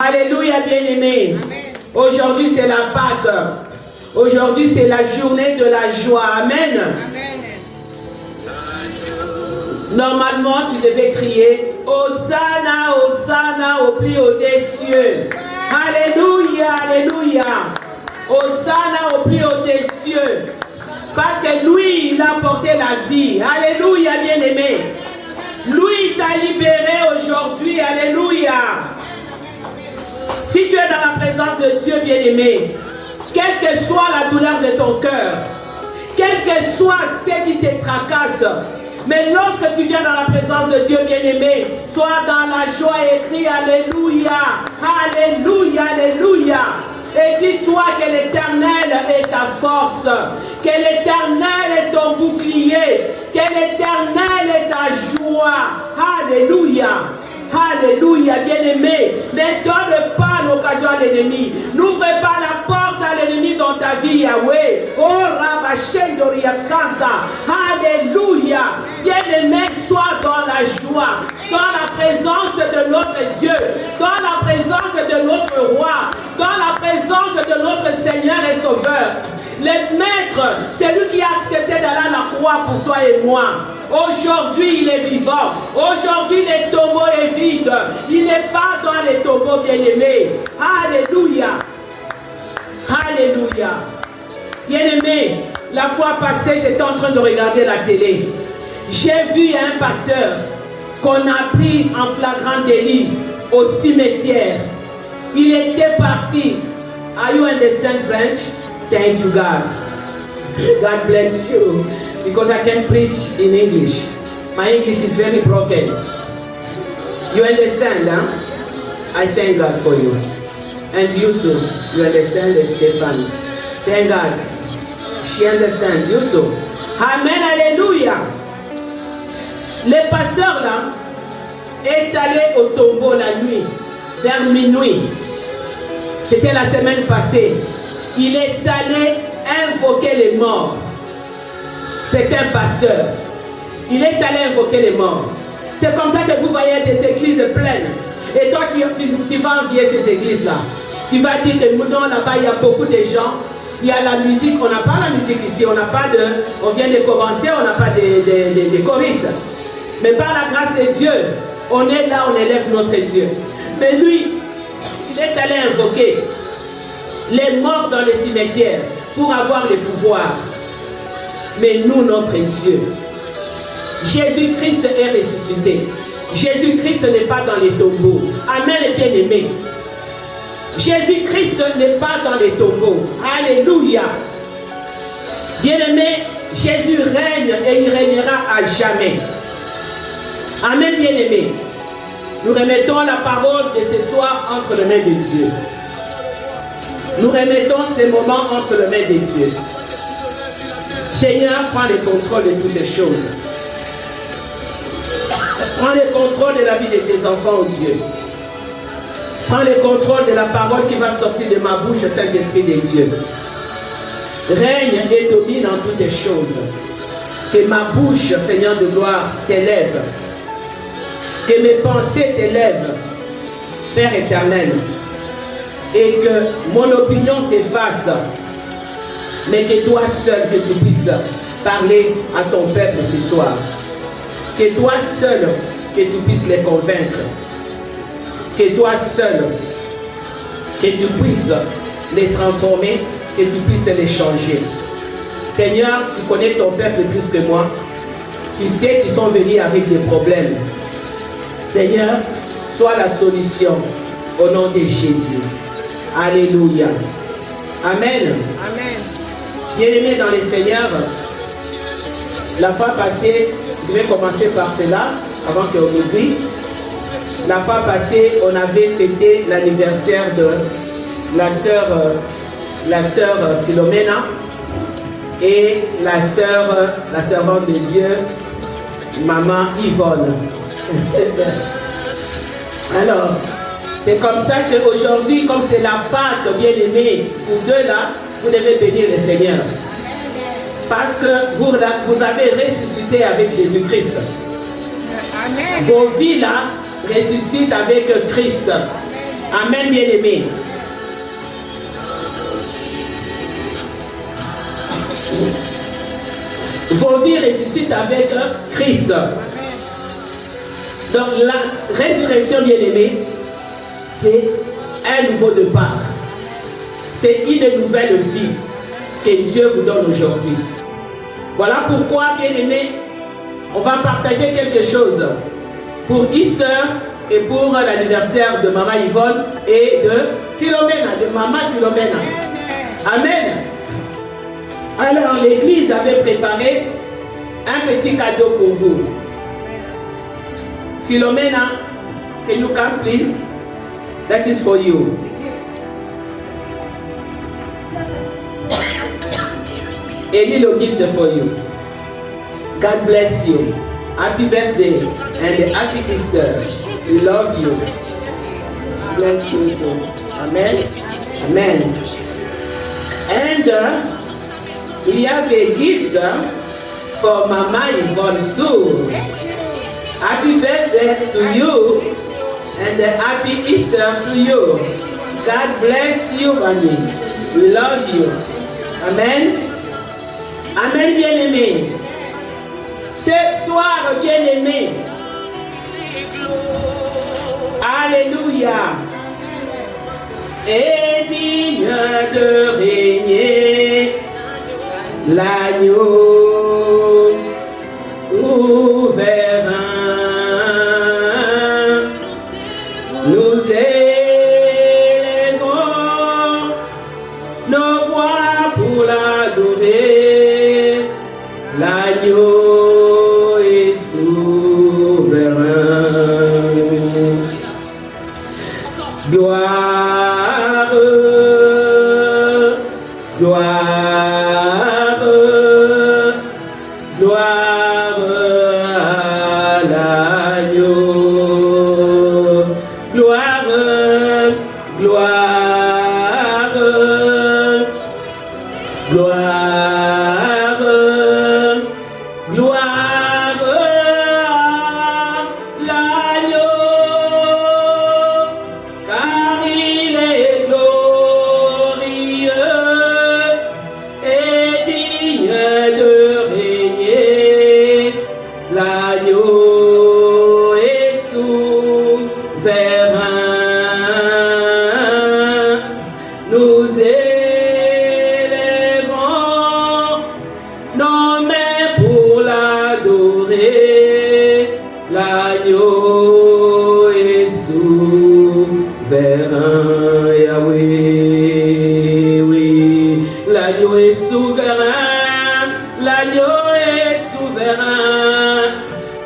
Alléluia, bien-aimés. Aujourd'hui, c'est la Pâque. Aujourd'hui, c'est la journée de la joie. Amen. Normalement, tu devais crier Hosanna, Hosanna au plus haut des cieux. Alléluia, Alléluia. Hosanna au plus haut des cieux. Parce que lui, il a porté la vie. Alléluia, bien-aimé. Lui, t'a libéré aujourd'hui. Alléluia. Si tu es dans la présence de Dieu, bien-aimé, quelle que soit la douleur de ton cœur, quel que soit ce qui te tracasse, mais lorsque tu viens dans la présence de Dieu, bien-aimé, sois dans la joie et crie Alléluia, Alléluia, Alléluia. Et dis-toi que l'Éternel est ta force, que l'Éternel est ton bouclier, que l'Éternel est ta joie. Alléluia. Alléluia, bien-aimé. Ne donne pas l'occasion à l'ennemi. N'ouvre pas la porte à l'ennemi dans ta vie, Yahweh. Oh, Rabashendoria Kanta. Alléluia. Bien-aimé, sois dans la joie, dans la présence de notre Dieu, dans la présence de notre roi, dans la présence de notre Seigneur et Sauveur. Le maître, c'est lui qui a accepté d'aller à la croix pour toi et moi. Aujourd'hui, il est vivant. Aujourd'hui, le tombeau est vide. Il n'est pas dans les tombeaux, bien-aimés. Alléluia. Alléluia. Bien-aimé, la fois passée, j'étais en train de regarder la télé. J'ai vu un pasteur qu'on a pris en flagrant délit au cimetière. Il était parti. Are you understand French? Thank you, God. God bless you. Because I can preach in English. My English is very broken. You understand, huh? I thank God for you. And you too. You understand, Stéphane? Thank God. She understands. You too. Amen, Alléluia. Le pasteur là est allé au tombeau la nuit, vers minuit. C'était la semaine passée. Il est allé invoquer les morts. C'est un pasteur. Il est allé invoquer les morts. C'est comme ça que vous voyez des églises pleines. Et toi, tu vas envier ces églises-là. Tu vas dire que non, là-bas, il y a beaucoup de gens. Il y a la musique. On n'a pas la musique ici. On n'a pas de... On vient de commencer. On n'a pas de choristes. Mais par la grâce de Dieu, on est là, on élève notre Dieu. Mais lui, il est allé invoquer les morts dans les cimetières pour avoir le pouvoir. Mais nous, notre Dieu, Jésus-Christ est ressuscité. Jésus-Christ n'est pas dans les tombeaux. Amen, bien-aimé. Jésus-Christ n'est pas dans les tombeaux. Alléluia. Bien-aimé, Jésus règne et il régnera à jamais. Amen, bien-aimé. Nous remettons la parole de ce soir entre les mains de Dieu. Nous remettons ces moments entre les mains de Dieu. Seigneur, prends le contrôle de toutes les choses. Prends le contrôle de la vie de tes enfants, oh Dieu. Prends le contrôle de la parole qui va sortir de ma bouche, Saint-Esprit de Dieu. Règne et domine en toutes les choses. Que ma bouche, Seigneur de gloire, t'élève. Que mes pensées t'élèvent, Père éternel. Et que mon opinion s'efface. Mais que toi seul, que tu puisses parler à ton peuple ce soir. Que toi seul, que tu puisses les convaincre. Que toi seul, que tu puisses les transformer, que tu puisses les changer. Seigneur, tu connais ton peuple plus que moi. Tu sais qu'ils sont venus avec des problèmes. Seigneur, sois la solution au nom de Jésus. Alléluia. Amen. Amen. Bien-aimés dans les Seigneurs, la fois passée, je vais commencer par cela, avant qu'on oublie. La fois passée, on avait fêté l'anniversaire de la sœur Philomena et la servante de Dieu, Maman Yvonne. Alors, c'est comme ça qu'aujourd'hui, comme c'est la Pâque, bien-aimée, vous deux là, vous devez bénir le Seigneur. Parce que vous avez ressuscité avec Jésus-Christ. Vos vies là ressuscitent avec Christ. Amen, bien-aimé. Vos vies ressuscitent avec Christ. Donc la résurrection, bien-aimé, c'est un nouveau départ. C'est une nouvelle vie que Dieu vous donne aujourd'hui. Voilà pourquoi, bien-aimé, on va partager quelque chose pour Easter et pour l'anniversaire de Maman Yvonne et de Philomena, de Maman Philomena. Amen. Alors, l'église avait préparé un petit cadeau pour vous. Philomena, can you come, please? That is for you. A little gift for you. God bless you. Happy birthday and happy Easter. We love you. Bless you too. Amen. Amen. And we have a gift for Mama Yvonne too. Happy birthday to you and happy Easter to you. God bless you, mommy. We love you. Amen. Amen, bien-aimé. Ce soir, bien-aimé. Alléluia. Est digne de régner l'agneau souverain. Nous élevons nos voix pour l'adorer. L'agneau est souverain. Gloire, gloire, gloire à l'agneau. Gloire, gloire, gloire, gloire à l'agneau, car il est glorieux et digne de régner. L'agneau est souverain. Nous élevons nos mains pour l'adorer. L'agneau est souverain. Yahweh, oui. L'agneau est souverain. L'agneau est souverain.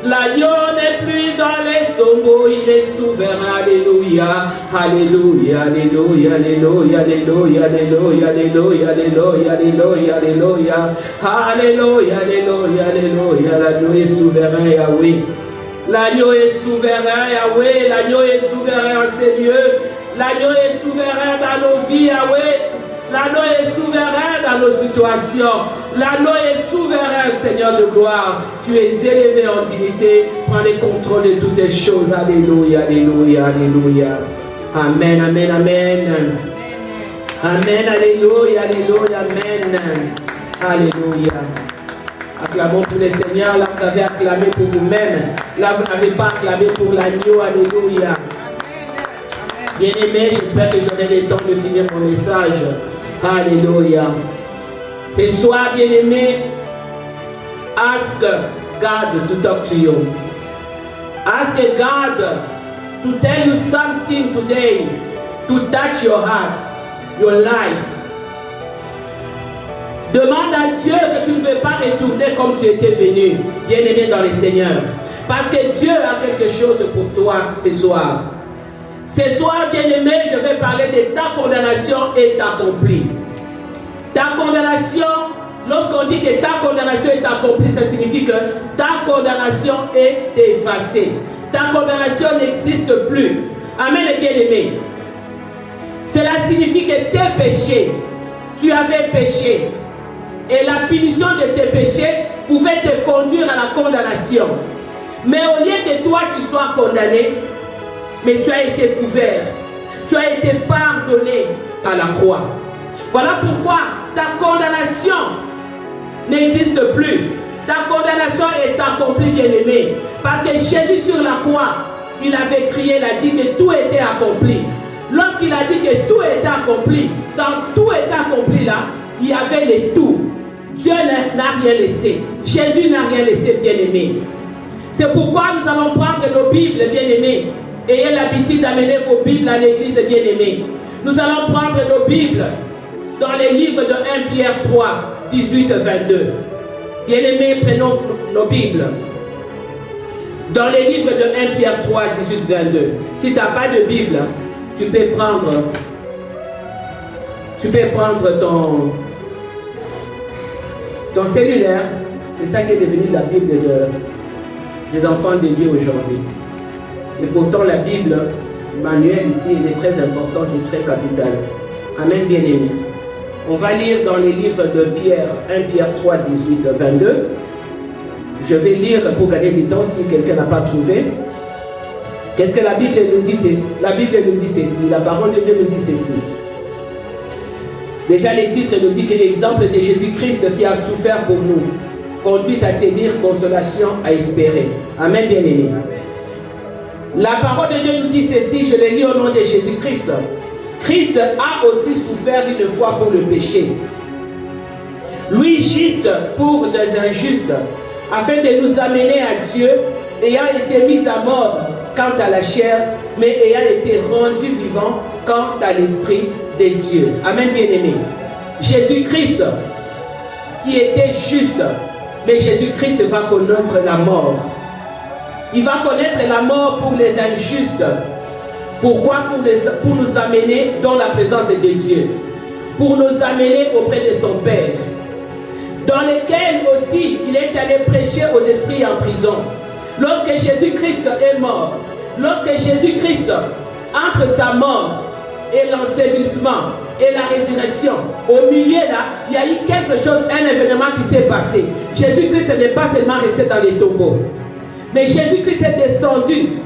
L'agneau n'est plus dans les tombeaux, il est souverain. Alléluia, alléluia, alléluia, alléluia, alléluia, alléluia, alléluia, alléluia, alléluia, alléluia, alléluia, alléluia, alléluia. L'agneau est souverain, Yahweh. L'agneau est souverain, Yahweh. L'agneau est souverain, Seigneur. L'agneau est souverain dans nos vies, Yahweh. L'agneau est souverain dans nos situations. L'agneau est souverain, Seigneur de gloire. Tu es élevé en dignité. Prends le contrôle de toutes les choses. Alléluia, alléluia, alléluia. Amen, amen, amen. Amen, alléluia, alléluia, amen. Alléluia. Acclamons pour le Seigneur. Là, vous avez acclamé pour vous-même. Là, vous n'avez pas acclamé pour l'agneau. Alléluia. Bien-aimés, j'espère que j'aurai le temps de finir mon message. Alléluia. Ce soir, bien-aimés, ask God to talk to you. Ask God to tell you something today, to touch your heart, your life. Demande à Dieu que tu ne veux pas retourner comme tu étais venu, bien-aimé dans le Seigneur. Parce que Dieu a quelque chose pour toi ce soir. Ce soir, bien-aimé, je vais parler de ta condamnation est accomplie. Ta condamnation, lorsqu'on dit que ta condamnation est accomplie, ça signifie que ta condamnation est effacée. Ta condamnation n'existe plus. Amen, bien-aimé. Cela signifie que tes péchés, tu avais péché. Et la punition de tes péchés pouvait te conduire à la condamnation. Mais au lieu que toi tu sois condamné, mais tu as été couvert. Tu as été pardonné à la croix. Voilà pourquoi ta condamnation n'existe plus. Ta condamnation est accomplie, bien-aimé. Parce que Jésus sur la croix, il avait crié, il a dit que tout était accompli. Lorsqu'il a dit que tout était accompli, quand tout était accompli là, il y avait les tout. Dieu n'a rien laissé. Jésus n'a rien laissé, bien-aimé. C'est pourquoi nous allons prendre nos Bibles, bien-aimés. Ayez l'habitude d'amener vos Bibles à l'église, bien-aimés. Nous allons prendre nos Bibles dans les livres de 1 Pierre 3, 18-22. Bien-aimés, prenons nos Bibles. Dans les livres de 1 Pierre 3, 18-22. Si tu n'as pas de Bible, tu peux prendre ton cellulaire. C'est ça qui est devenu la Bible des enfants de Dieu aujourd'hui. Et pourtant la Bible manuelle ici, elle est très importante et très capitale. Amen, bien-aimés. On va lire dans les livres de Pierre, 1 Pierre 3, 18-22. Je vais lire pour gagner du temps si quelqu'un n'a pas trouvé. Qu'est-ce que la Bible nous dit? La Bible nous dit ceci, la parole de Dieu nous dit ceci. Déjà les titres nous disent que l'exemple de Jésus-Christ qui a souffert pour nous conduit à tenir consolation à espérer. Amen, bien-aimé. La parole de Dieu nous dit ceci, je le lis au nom de Jésus-Christ. Christ a aussi souffert une fois pour le péché. Lui juste pour des injustes, afin de nous amener à Dieu, ayant été mis à mort quant à la chair, mais ayant été rendu vivant quant à l'esprit de Dieu. Amen, bien-aimé. Jésus-Christ, qui était juste, mais Jésus-Christ va connaître la mort. Il va connaître la mort pour les injustes. Pourquoi? Pour nous amener dans la présence de Dieu. Pour nous amener auprès de son Père. Dans lequel aussi il est allé prêcher aux esprits en prison. Lorsque Jésus-Christ est mort, lorsque Jésus-Christ, entre sa mort et l'ensevelissement et la résurrection, au milieu là, il y a eu quelque chose, un événement qui s'est passé. Jésus-Christ n'est pas seulement resté dans les tombeaux, mais Jésus-Christ est descendu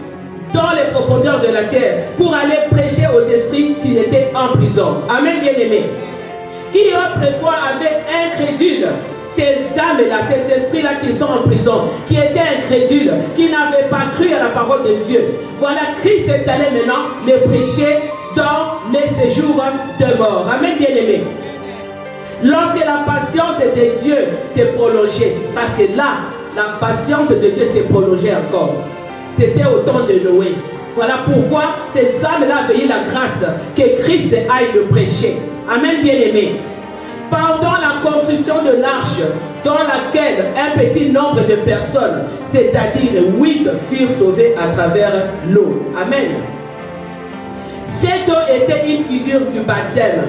dans les profondeurs de la terre pour aller prêcher aux esprits qui étaient en prison. Amen, bien-aimé. Qui autrefois avait incrédule, ces âmes-là, ces esprits-là qui sont en prison, qui étaient incrédules, qui n'avaient pas cru à la parole de Dieu. Voilà, Christ est allé maintenant les prêcher dans les séjours de mort. Amen, bien-aimé. Lorsque la patience de Dieu s'est prolongée, parce que là, la patience de Dieu s'est prolongée encore. C'était au temps de Noé. Voilà pourquoi ces âmes-là avaient eu la grâce que Christ aille le prêcher. Amen, bien-aimé. Pendant la construction de l'arche, dans laquelle un petit nombre de personnes, c'est-à-dire 8, furent sauvées à travers l'eau. Amen. Cette eau était une figure du baptême,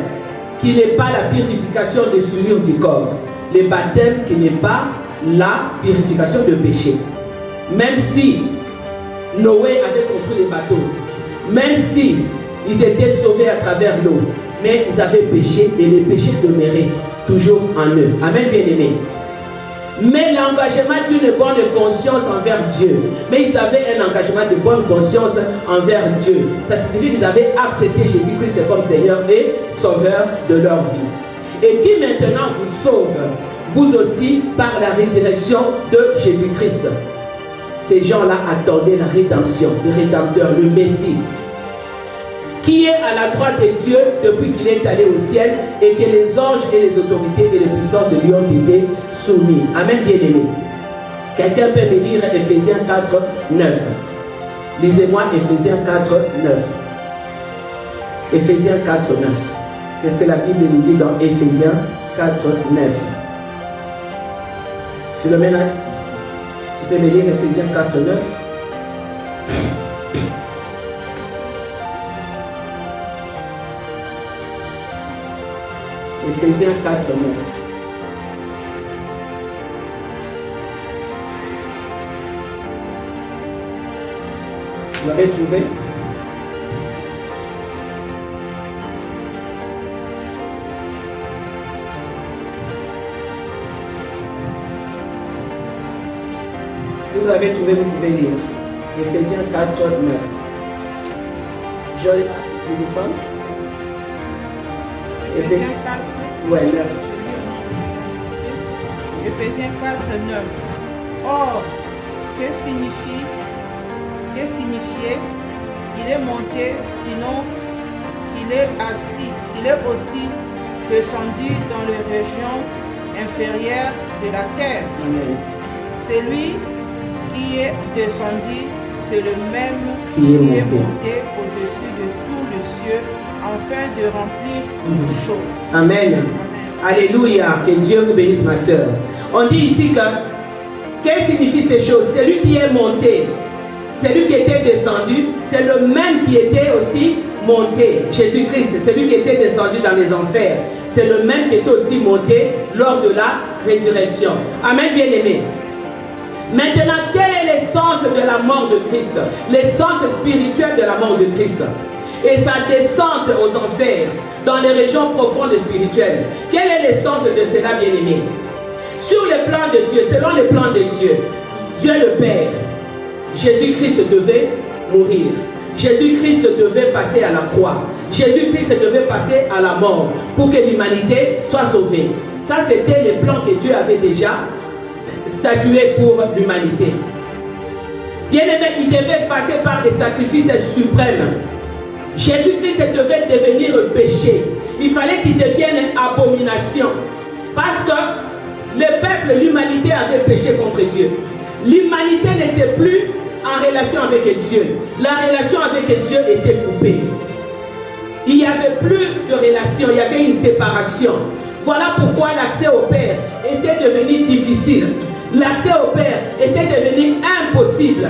qui n'est pas la purification des souillures du corps. Le baptême qui n'est pas la purification de péché. Même si Noé avait construit des bateaux, même si ils étaient sauvés à travers l'eau, mais ils avaient péché et le péché demeurait toujours en eux. Amen, bien-aimé. Mais l'engagement d'une bonne conscience envers Dieu, mais ils avaient un engagement de bonne conscience envers Dieu. Ça signifie qu'ils avaient accepté Jésus-Christ comme Seigneur et Sauveur de leur vie. Et qui maintenant vous sauve, vous aussi, par la résurrection de Jésus-Christ. Ces gens-là attendaient la rédemption, le Rédempteur, le Messie, qui est à la droite de Dieu depuis qu'il est allé au ciel et que les anges et les autorités et les puissances lui ont été soumis. Amen, bien-aimé. Quelqu'un peut me lire Ephésiens 4, 9. Lisez-moi Ephésiens 4, 9. Ephésiens 4, 9. Qu'est-ce que la Bible nous dit dans Ephésiens 4, 9? Philomène, tu peux me lire Ephésiens 4, 9? Ephésiens 4, 9. Vous l'avez trouvé? Si vous avez trouvé, vous pouvez lire. Ephésiens 4, 9. Uniforme. Éphésiens 4. Ouais, 9. Éphésiens 4, 9. Or, que signifiait il est monté, sinon qu'il est assis, il est aussi descendu dans les régions inférieures de la terre. Amen. C'est lui qui est descendu, c'est le même Qui est monté au-dessus de tous les cieux, afin de remplir toutes choses. Amen. Amen. Alléluia. Que Dieu vous bénisse, ma soeur. On dit ici que, qu'est-ce que signifient ces choses? C'est lui qui est monté. Celui qui était descendu, c'est le même qui était aussi monté. Jésus-Christ, c'est celui qui était descendu dans les enfers. C'est le même qui était aussi monté lors de la résurrection. Amen, bien-aimé. Maintenant, quel est l'essence de la mort de Christ? L'essence spirituelle de la mort de Christ. Et sa descente aux enfers, dans les régions profondes et spirituelles. Quelle est l'essence de cela, bien-aimé? Sur le plan de Dieu, selon le plan de Dieu, Dieu le Père, Jésus-Christ devait mourir. Jésus-Christ devait passer à la croix. Jésus-Christ devait passer à la mort pour que l'humanité soit sauvée. Ça, c'était le plan que Dieu avait déjà statué pour l'humanité. Bien aimé, il devait passer par les sacrifices suprêmes. Jésus-Christ devait devenir péché. Il fallait qu'il devienne abomination. Parce que le peuple, l'humanité avait péché contre Dieu. L'humanité n'était plus en relation avec Dieu. La relation avec Dieu était coupée. Il n'y avait plus de relation, il y avait une séparation. Voilà pourquoi l'accès au Père était devenu difficile. L'accès au Père était devenu impossible.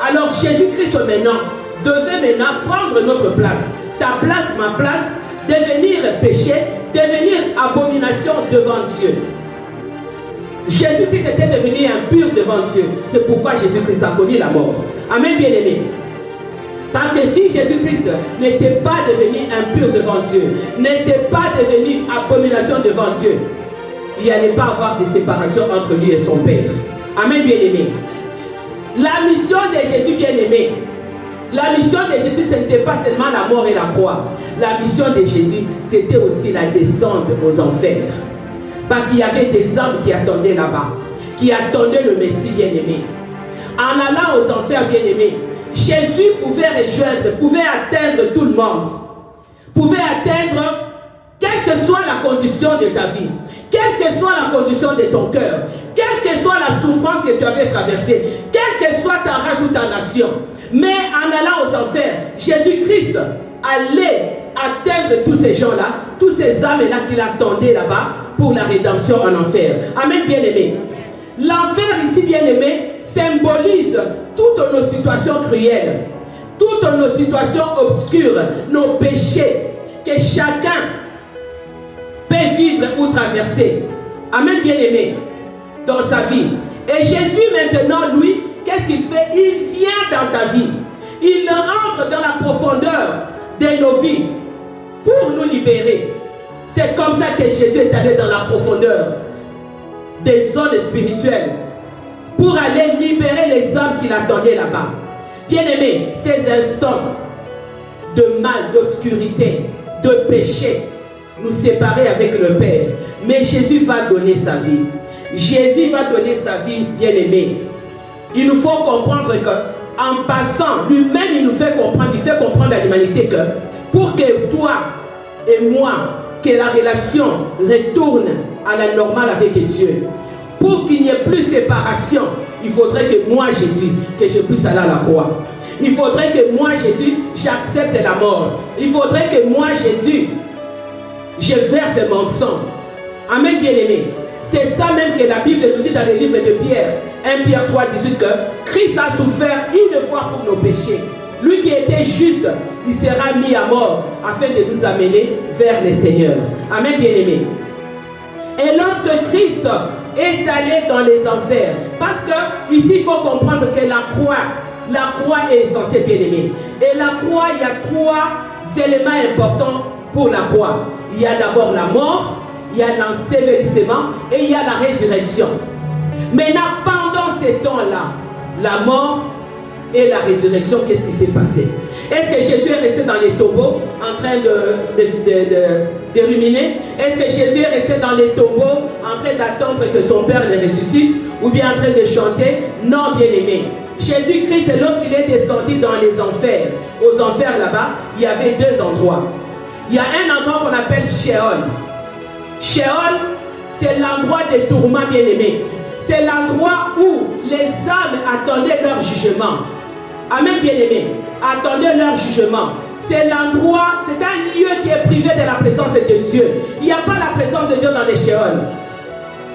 Alors Jésus-Christ maintenant devait prendre notre place. Ta place, ma place, devenir péché, devenir abomination devant Dieu. Jésus-Christ était devenu impur devant Dieu. C'est pourquoi Jésus-Christ a connu la mort. Amen, bien-aimé. Parce que si Jésus-Christ n'était pas devenu impur devant Dieu, n'était pas devenu abomination devant Dieu, il n'y allait pas avoir de séparation entre lui et son Père. Amen, bien-aimé. La mission de Jésus, bien-aimé, la mission de Jésus, ce n'était pas seulement la mort et la croix. La mission de Jésus, c'était aussi la descente aux enfers. Parce qu'il y avait des hommes qui attendaient là-bas, qui attendaient le Messie bien-aimé. En allant aux enfers bien-aimés, Jésus pouvait rejoindre, pouvait atteindre tout le monde. Pouvait atteindre, quelle que soit la condition de ta vie, quelle que soit la condition de ton cœur, quelle que soit la souffrance que tu avais traversée, quelle que soit ta race ou ta nation. Mais en allant aux enfers, Jésus-Christ allait atteindre tous ces gens-là, tous ces âmes-là qui l'attendaient là-bas pour la rédemption en enfer. Amen, bien-aimé. L'enfer ici, bien-aimé, symbolise toutes nos situations cruelles, toutes nos situations obscures, nos péchés que chacun peut vivre ou traverser. Amen, bien-aimé, dans sa vie. Et Jésus maintenant, lui, qu'est-ce qu'il fait? Il vient dans ta vie. Il entre dans la profondeur de nos vies pour nous libérer. C'est comme ça que Jésus est allé dans la profondeur des zones spirituelles pour aller libérer les hommes qui l'attendaient là-bas. Bien-aimés, ces instants de mal, d'obscurité, de péché nous séparer avec le Père. Mais Jésus va donner sa vie. Jésus va donner sa vie, bien-aimé. Il nous faut comprendre que en passant, lui-même il nous fait comprendre, il fait comprendre à l'humanité que pour que toi et moi, que la relation retourne à la normale avec Dieu, pour qu'il n'y ait plus séparation, il faudrait que moi, Jésus, que je puisse aller à la croix. Il faudrait que moi, Jésus, j'accepte la mort. Il faudrait que moi, Jésus, je verse mon sang. Amen, bien-aimé. C'est ça même que la Bible nous dit dans le livre de Pierre, 1 Pierre 3, 18, que Christ a souffert une fois pour nos péchés. Lui qui était juste, il sera mis à mort afin de nous amener vers le Seigneur. Amen, bien-aimé. Et lorsque Christ est allé dans les enfers, parce que ici il faut comprendre que la croix est essentielle, bien-aimé. Et la croix, il y a trois éléments importants pour la croix. Il y a d'abord la mort, il y a l'ensevelissement et il y a la résurrection. Maintenant, pendant ces temps-là, la mort et la résurrection, qu'est-ce qui s'est passé? Est-ce que Jésus est resté dans les tombeaux en train de ruminer? Est-ce que Jésus est resté dans les tombeaux en train d'attendre que son Père le ressuscite? Ou bien en train de chanter? Non, bien-aimé. Jésus-Christ, lorsqu'il est descendu dans les enfers, aux enfers là-bas, il y avait deux endroits. Il y a un endroit qu'on appelle Sheol. Sheol, c'est l'endroit des tourments, bien-aimés. C'est l'endroit où les âmes attendaient leur jugement. Amen, bien-aimés. Attendaient leur jugement. C'est l'endroit, c'est un lieu qui est privé de la présence de Dieu. Il n'y a pas la présence de Dieu dans les Sheol.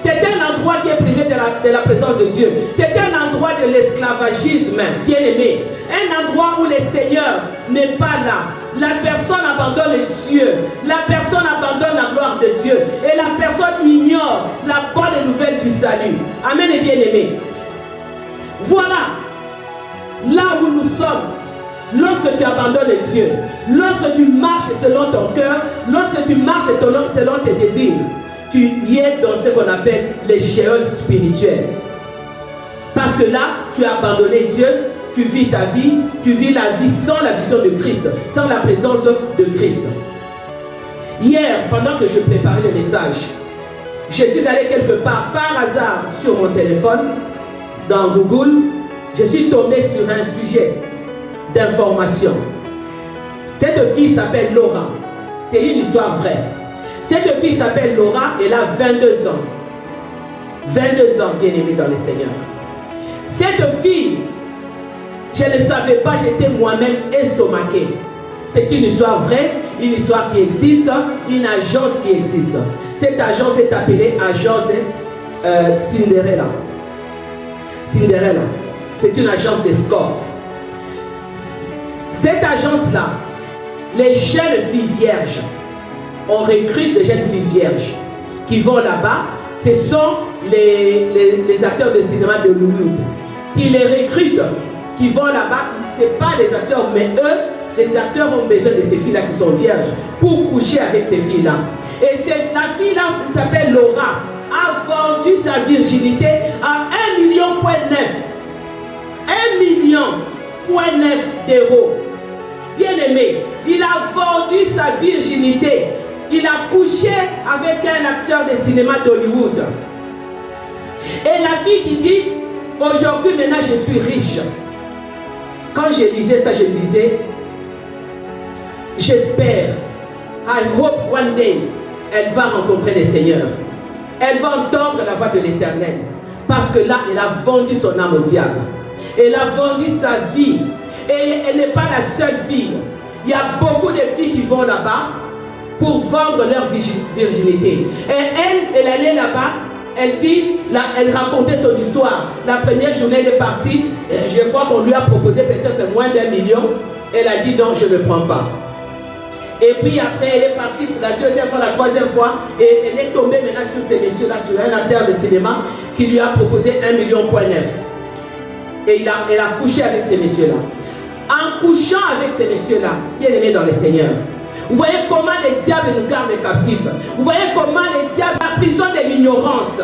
C'est un endroit qui est privé de la présence de Dieu. C'est un endroit de l'esclavagisme, bien-aimé. Un endroit où le Seigneur n'est pas là. La personne abandonne Dieu. La personne abandonne la gloire de Dieu. Et la personne ignore la bonne nouvelle du salut. Amen et bien-aimé. Voilà. Là où nous sommes. Lorsque tu abandonnes Dieu. Lorsque tu marches selon ton cœur. Lorsque tu marches selon tes désirs. Tu y es dans ce qu'on appelle les Sheol spirituels. Parce que là, tu as abandonné Dieu, tu vis ta vie, tu vis la vie sans la vision de Christ, sans la présence de Christ. Hier, pendant que je préparais le message, je suis allé quelque part par hasard sur mon téléphone, dans Google, je suis tombé sur un sujet d'information. Cette fille s'appelle Laura. C'est une histoire vraie. Cette fille s'appelle Laura, elle a 22 ans. 22 ans, bien-aimée dans le Seigneur. Cette fille, je ne savais pas, j'étais moi-même estomaqué. C'est une histoire vraie, une histoire qui existe, une agence qui existe. Cette agence est appelée agence Cinderella. Cinderella, c'est une agence d'escorte. Cette agence-là, les jeunes filles vierges, on recrute des jeunes filles vierges qui vont là-bas. Ce sont les acteurs de cinéma de Hollywood qui les recrutent, qui vont là-bas. Ce n'est pas les acteurs, mais eux, les acteurs ont besoin de ces filles-là qui sont vierges pour coucher avec ces filles-là. Et la fille-là, qui s'appelle Laura, a vendu sa virginité à 1,9 million. 1,9 million d'euros. Bien-aimé, il a vendu sa virginité. Il a couché avec un acteur de cinéma d'Hollywood. Et la fille qui dit, aujourd'hui maintenant je suis riche. Quand je lisais ça, je me disais, j'espère, I hope one day, elle va rencontrer le Seigneur. Elle va entendre la voix de l'Éternel. Parce que là, elle a vendu son âme au diable. Elle a vendu sa vie. Et elle n'est pas la seule fille. Il y a beaucoup de filles qui vont là-bas pour vendre leur virginité. Et elle allait là-bas, elle racontait son histoire. La première journée, elle est partie, je crois qu'on lui a proposé peut-être moins d'1 million. Elle a dit non, je ne prends pas. Et puis après, elle est partie la deuxième fois, la troisième fois, et elle est tombée maintenant sur ces messieurs-là, sur un acteur de cinéma qui lui a proposé 1,9 million. Et elle a couché avec ces messieurs-là. En couchant avec ces messieurs-là, bien aimés dans le Seigneur, vous voyez comment les diables nous gardent captifs. Vous voyez comment les diables, la prison de l'ignorance.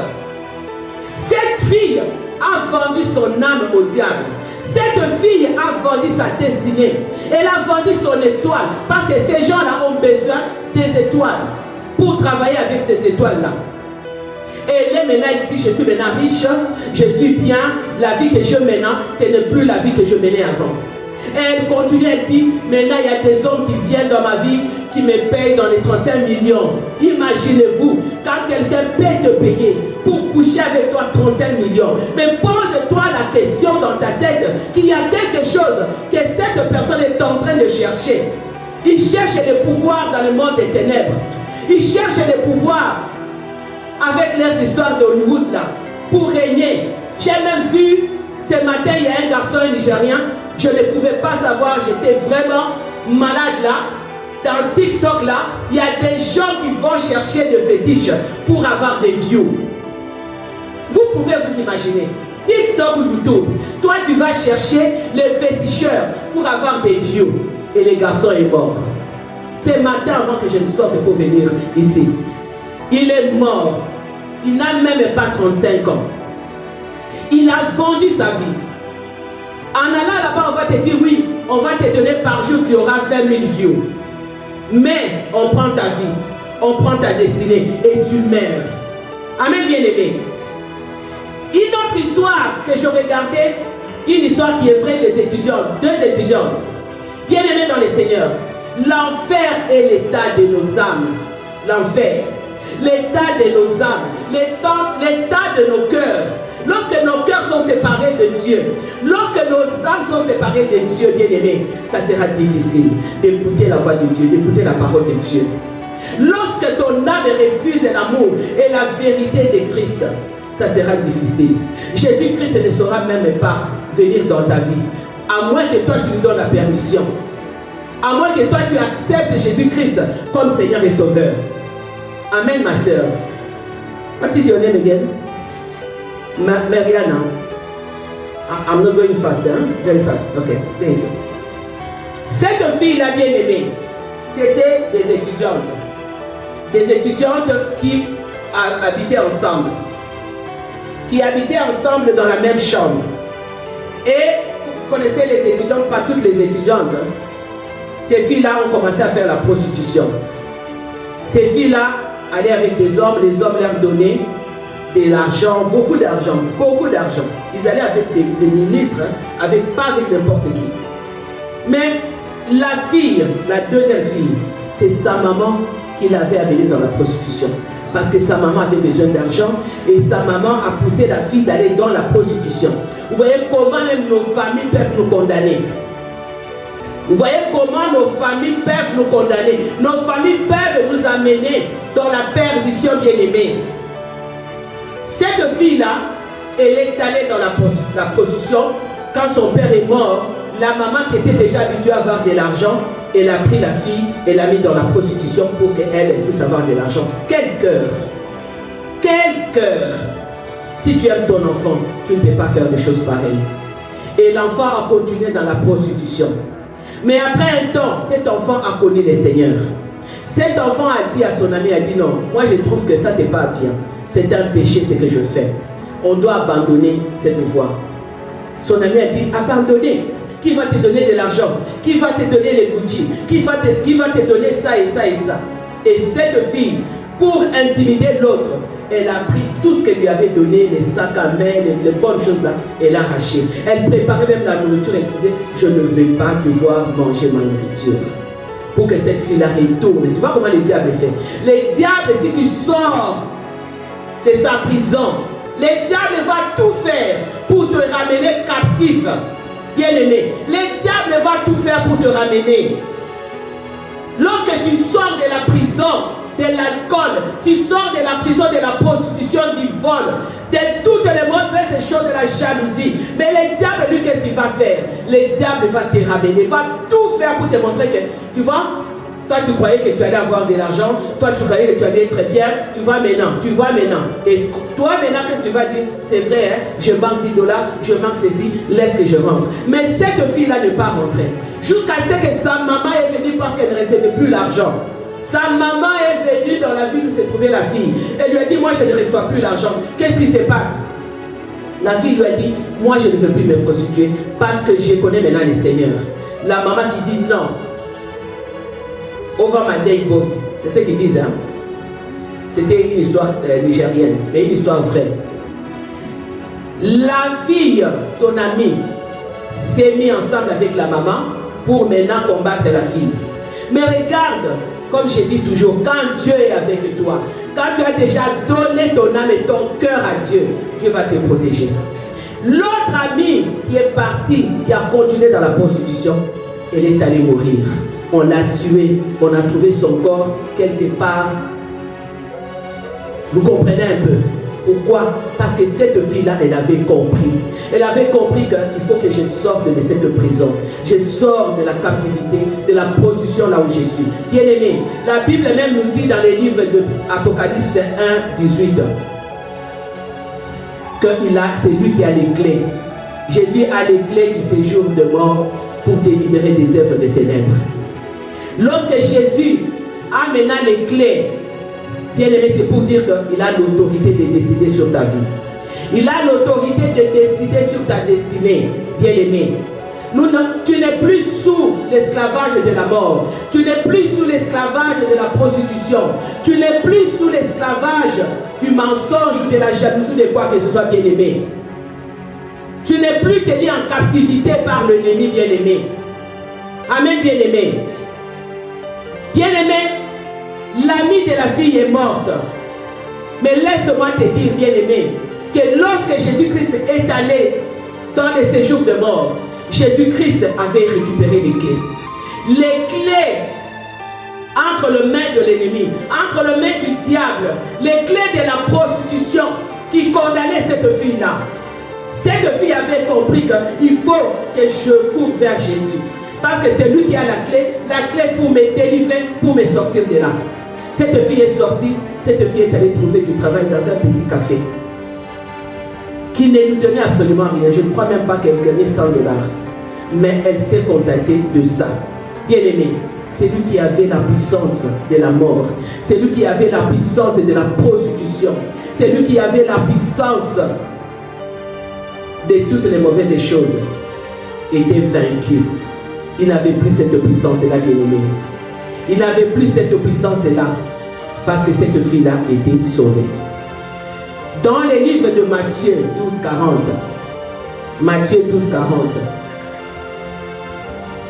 Cette fille a vendu son âme au diable. Cette fille a vendu sa destinée. Elle a vendu son étoile. Parce que ces gens-là ont besoin des étoiles pour travailler avec ces étoiles-là. Et elle est maintenant, elle dit, je suis maintenant riche, je suis bien, la vie que je mène, ce n'est plus la vie que je menais avant. Et elle continue, elle dit, maintenant il y a des hommes qui viennent dans ma vie, qui me payent dans les 35 millions. Imaginez-vous, quand quelqu'un peut te payer pour coucher avec toi 35 millions. Mais pose-toi la question dans ta tête qu'il y a quelque chose que cette personne est en train de chercher. Il cherche le pouvoir dans le monde des ténèbres. Il cherche le pouvoir avec leurs histoires d'Hollywood là, pour régner. J'ai même vu ce matin, il y a un garçon nigérien, je ne pouvais pas savoir, j'étais vraiment malade là. Dans TikTok là, il y a des gens qui vont chercher des fétiches pour avoir des views. Vous pouvez vous imaginer, TikTok ou YouTube, toi tu vas chercher les féticheurs pour avoir des views. Et le garçon est mort. Ce matin, avant que je ne sorte pour venir ici, il est mort. Il n'a même pas 35 ans. Il a vendu sa vie. En allant là-bas, on va te dire oui, on va te donner par jour, tu auras 20 000 views. Mais on prend ta vie, on prend ta destinée et tu meurs. Amen, bien-aimé. Une autre histoire que je regardais, une histoire qui est vraie des étudiantes, 2 étudiantes, bien-aimées dans les Seigneurs. L'enfer est l'état de nos âmes. L'enfer, l'état de nos âmes, l'état de nos cœurs. Lorsque nos cœurs sont séparés de Dieu, lorsque nos âmes sont séparées de Dieu, bien-aimés, ça sera difficile d'écouter la voix de Dieu, d'écouter la parole de Dieu. Lorsque ton âme refuse l'amour et la vérité de Christ, ça sera difficile. Jésus-Christ ne saura même pas venir dans ta vie, à moins que toi tu lui donnes la permission. À moins que toi tu acceptes Jésus-Christ comme Seigneur et Sauveur. Amen, ma soeur. What is your name again? Mariana. I'm not going faster, hein? Very fast. Okay, thank you. Cette fille-là, bien aimée, c'était des étudiantes. Des étudiantes qui habitaient ensemble. Qui habitaient ensemble dans la même chambre. Et vous connaissez les étudiantes, pas toutes les étudiantes. Hein? Ces filles-là ont commencé à faire la prostitution. Ces filles-là allaient avec des hommes, les hommes leur donnaient de l'argent, beaucoup d'argent, beaucoup d'argent. Ils allaient avec des ministres, hein, pas avec n'importe qui. Mais la fille, la deuxième fille, c'est sa maman qui l'avait amenée dans la prostitution. Parce que sa maman avait besoin d'argent et sa maman a poussé la fille d'aller dans la prostitution. Vous voyez comment même nos familles peuvent nous condamner. Vous voyez comment nos familles peuvent nous condamner. Nos familles peuvent nous amener dans la perdition, bien-aimée. Cette fille-là, elle est allée dans la prostitution. Quand son père est mort, la maman qui était déjà habituée à avoir de l'argent, elle a pris la fille et l'a mis dans la prostitution pour qu'elle puisse avoir de l'argent. Quel cœur! Quel cœur! Si tu aimes ton enfant, tu ne peux pas faire des choses pareilles. Et l'enfant a continué dans la prostitution. Mais après un temps, cet enfant a connu le Seigneur. Cet enfant a dit à son ami, a dit non, moi je trouve que ça c'est pas bien. C'est un péché ce que je fais. On doit abandonner cette voie. Son ami a dit, abandonner. Qui va te donner de l'argent? Qui va te donner les Gucci? Qui va te donner ça et ça et ça? Et cette fille, pour intimider l'autre, elle a pris tout ce qu'elle lui avait donné, les sacs à main, les bonnes choses là, elle a arraché. Elle préparait même la nourriture, elle disait, je ne vais pas devoir manger ma nourriture. Pour que cette fille-là retourne. Tu vois comment le diable fait? Le diable, si tu sors de sa prison, le diable va tout faire pour te ramener captif. Bien-aimé, le diable va tout faire pour te ramener. Lorsque tu sors de la prison, de l'alcool, tu sors de la prison de la prostitution, du vol, de toutes les mauvaises choses, de la jalousie. Mais le diable, lui, qu'est-ce qu'il va faire? Le diable va te ramener, va tout faire pour te montrer que, tu vois, toi tu croyais que tu allais avoir de l'argent, toi tu croyais que tu allais être bien, tu vois maintenant. Et toi maintenant, qu'est-ce que tu vas dire? C'est vrai, hein? Je manque 10 $, je manque ceci, laisse que je rentre. Mais cette fille-là n'est pas rentrée. Jusqu'à ce que sa maman est venue parce qu'elle ne recevait plus l'argent. Sa maman est venue dans la ville où se trouvait la fille. Elle lui a dit, moi je ne reçois plus l'argent. Qu'est-ce qui se passe? La fille lui a dit, moi je ne veux plus me prostituer parce que je connais maintenant le Seigneur. La maman qui dit non. Over my day boat. C'est ce qu'ils disent. Hein? C'était une histoire nigérienne, mais une histoire vraie. La fille, son amie, s'est mis ensemble avec la maman pour maintenant combattre la fille. Mais regarde, comme je dis toujours, quand Dieu est avec toi, quand tu as déjà donné ton âme et ton cœur à Dieu, Dieu va te protéger. L'autre amie qui est partie, qui a continué dans la prostitution, elle est allée mourir. On l'a tué, on a trouvé son corps quelque part. Vous comprenez un peu? Pourquoi? Parce que cette fille-là, elle avait compris. Elle avait compris qu'il faut que je sorte de cette prison. Je sors de la captivité, de la prostitution là où je suis. Bien-aimé, la Bible même nous dit dans les livres de Apocalypse 1, 18 que c'est lui qui a les clés. Jésus a les clés du séjour de mort pour te libérer des œuvres des ténèbres. Lorsque Jésus a maintenant les clés, bien aimé, c'est pour dire qu'il a l'autorité de décider sur ta vie. Il a l'autorité de décider sur ta destinée. bien-aimé. Tu n'es plus sous l'esclavage de la mort. Tu n'es plus sous l'esclavage de la prostitution. Tu n'es plus sous l'esclavage du mensonge ou de la jalousie de quoi que ce soit, bien-aimé. Tu n'es plus tenu en captivité par l'ennemi, bien-aimé. Amen, bien-aimé. Bien-aimé, l'ami de la fille est morte. Mais laisse-moi te dire, bien-aimé, que lorsque Jésus-Christ est allé dans les séjours de mort, Jésus-Christ avait récupéré les clés. Les clés entre les mains de l'ennemi, entre les mains du diable, les clés de la prostitution qui condamnait cette fille-là. Cette fille avait compris qu'il faut que je cours vers Jésus. Parce que c'est lui qui a la clé pour me délivrer, pour me sortir de là. Cette fille est sortie, cette fille est allée trouver du travail dans un petit café qui ne lui donnait absolument rien. Je ne crois même pas qu'elle gagnait 100 $. Mais elle s'est contentée de ça. Bien aimé, c'est lui qui avait la puissance de la mort. C'est lui qui avait la puissance de la prostitution. C'est lui qui avait la puissance de toutes les mauvaises choses. Était vaincu. Il n'avait plus cette puissance-là, bien aimé. Il n'avait plus cette puissance-là parce que cette fille-là était sauvée. Dans les livres de Matthieu 12, 40, Matthieu 12, 40,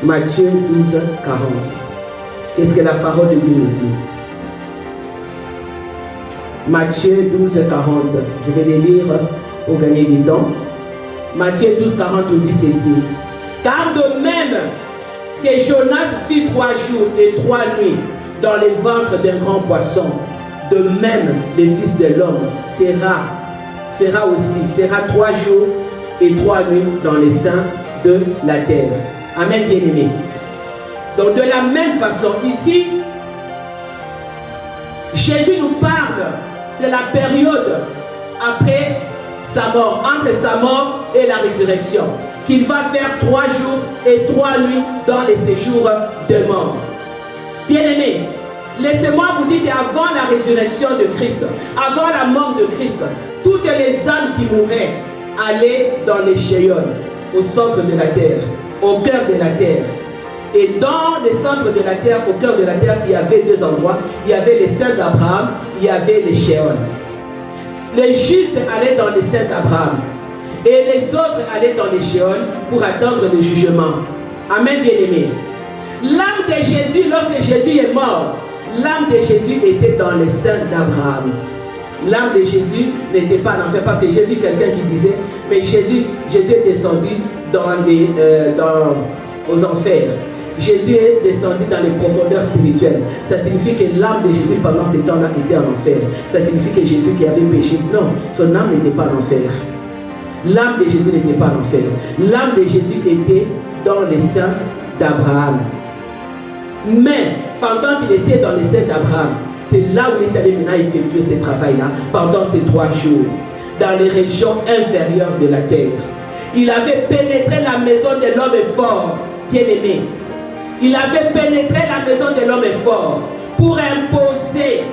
Matthieu 12, 40, qu'est-ce que la parole de Dieu nous dit? Matthieu 12, 40, je vais les lire pour gagner du temps. Matthieu 12, 40 nous dit ceci. Car de même que Jonas fit 3 jours et 3 nuits dans les ventres d'un grand poisson, de même le Fils de l'homme sera 3 jours et 3 nuits dans les seins de la terre. Amen, bien-aimé. Donc de la même façon, ici, Jésus nous parle de la période après sa mort, entre sa mort et la résurrection, qu'il va faire 3 jours et 3 nuits dans les séjours de mort. Bien-aimés, laissez-moi vous dire qu'avant la résurrection de Christ, avant la mort de Christ, toutes les âmes qui mouraient allaient dans les Sheol, au centre de la terre, au cœur de la terre. Et dans les centres de la terre, au cœur de la terre, il y avait 2 endroits. Il y avait les seins d'Abraham, il y avait les Sheol. Les justes allaient dans les seins d'Abraham. Et les autres allaient dans les Sheol pour attendre le jugement. Amen, bien-aimés. L'âme de Jésus, lorsque Jésus est mort, l'âme de Jésus était dans les seins d'Abraham. L'âme de Jésus n'était pas en enfer, parce que j'ai vu quelqu'un qui disait, mais Jésus est descendu aux enfers. Jésus est descendu dans les profondeurs spirituelles. Ça signifie que l'âme de Jésus pendant ce temps-là était en enfer. Ça signifie que Jésus qui avait péché, non, son âme n'était pas en enfer. L'âme de Jésus n'était pas en enfer. L'âme de Jésus était dans les seins d'Abraham. Mais pendant qu'il était dans les seins d'Abraham, c'est là où il est allé maintenant effectuer ce travail-là pendant ces 3 jours, dans les régions inférieures de la terre. Il avait pénétré la maison de l'homme fort, bien-aimé. Il avait pénétré la maison de l'homme fort pour imposer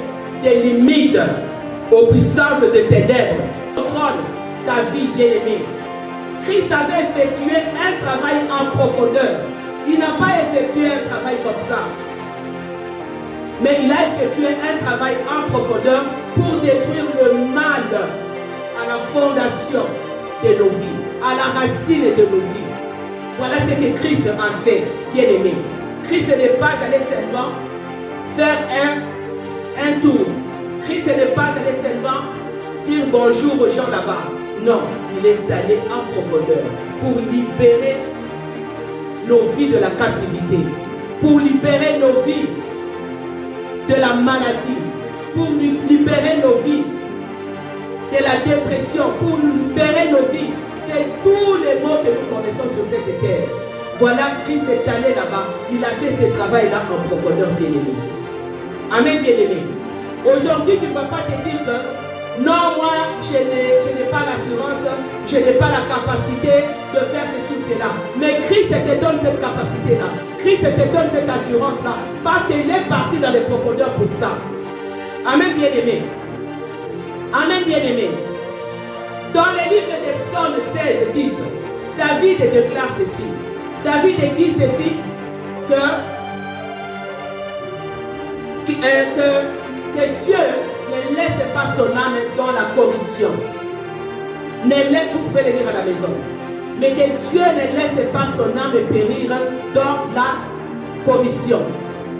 des limites aux puissances de ténèbres. Contrôle ta vie, bien-aimé. Christ avait effectué un travail en profondeur. Il n'a pas effectué un travail comme ça. Mais il a effectué un travail en profondeur pour détruire le mal à la fondation de nos vies, à la racine de nos vies. Voilà ce que Christ a fait, bien-aimé. Christ n'est pas allé seulement faire un tour. Christ n'est pas allé seulement dire bonjour aux gens là-bas. Non, il est allé en profondeur pour libérer nos vies de la captivité, pour libérer nos vies de la maladie, pour libérer nos vies de la dépression, pour libérer nos vies de tous les maux que nous connaissons sur cette terre. Voilà, Christ est allé là-bas, il a fait ce travail-là en profondeur, bien-aimé. Amen, bien-aimé. Aujourd'hui, tu ne vas pas te dire que non, moi, je n'ai pas l'assurance, je n'ai pas la capacité de faire ceci ou cela. Mais Christ te donne cette capacité-là. Christ te donne cette assurance-là. Parce qu'il est parti dans les profondeurs pour ça. Amen, bien-aimé. Amen, bien-aimé. Dans les livres des psaumes 16, 10, David déclare ceci. David dit ceci, que Dieu ne laisse pas son âme dans la corruption. Vous pouvez le lire à la maison. Mais que Dieu ne laisse pas son âme périr dans la corruption.